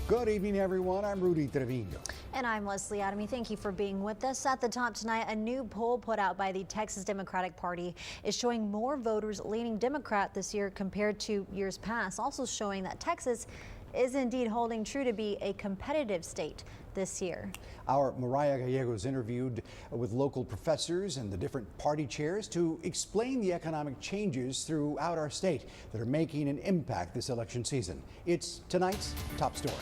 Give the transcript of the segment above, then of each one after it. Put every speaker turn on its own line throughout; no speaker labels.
Good evening, everyone. I'm Rudy Trevino.
And I'm Leslie Adamy. Thank you for being with us. At the top tonight, a new poll put out by the Texas Democratic Party is showing more voters leaning Democrat this year compared to years past, also showing that Texas is indeed holding true to be a competitive state this year.
Our Mariah Gallegos interviewed with local professors and the different party chairs to explain the economic changes throughout our state that are making an impact this election season. It's tonight's top story.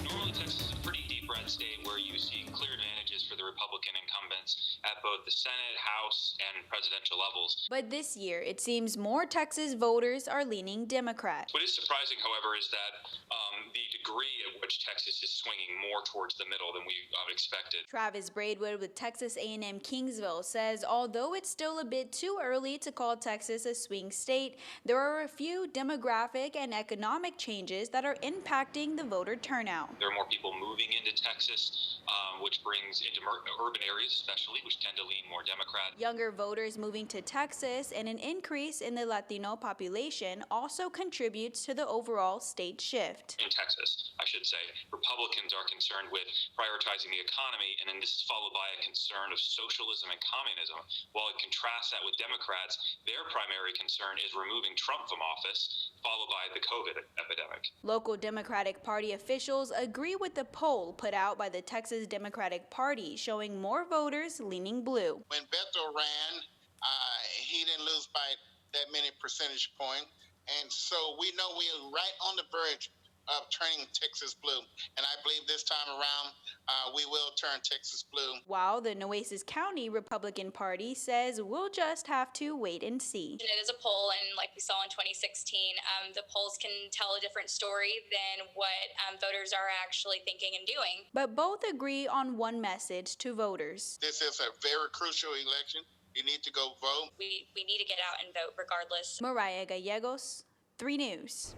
Normally, Texas is a pretty deep red state where you see clear advantages for the Republican incumbents at both the Senate, House, and presidential levels.
But this year, it seems more Texas voters are leaning Democrat.
What is surprising, however, is that the degree at which Texas is swinging more towards the middle than we expected.
Travis Braidwood with Texas A&M Kingsville says although it's still a bit too early to call Texas a swing state, there are a few demographic and economic changes that are impacting the voter turnout.
There are more people moving into Texas, which brings into urban areas especially, which tend to lean more Democrat.
Younger voters moving to Texas and an increase in the Latino population also contributes to the overall state shift.
In Texas, I should say, Republicans are concerned with prioritizing the economy, and then this is followed by a concern of socialism and communism. While it contrasts that with Democrats, their primary concern is removing Trump from office, followed by the COVID epidemic.
Local Democratic Party officials agree with the poll put out by the Texas Democratic Party, showing more voters leaning blue.
When Beto ran, he didn't lose by that many percentage points, and so we know we're right on the verge of turning Texas blue, and I believe this time around we will turn Texas blue.
While the Nueces County Republican Party says we'll just have to wait and see.
It is a poll, and like we saw in 2016, the polls can tell a different story than what voters are actually thinking and doing.
But both agree on one message to voters.
This is a very crucial election. You need to go vote.
We need to get out and vote regardless.
Mariah Gallegos, 3 News.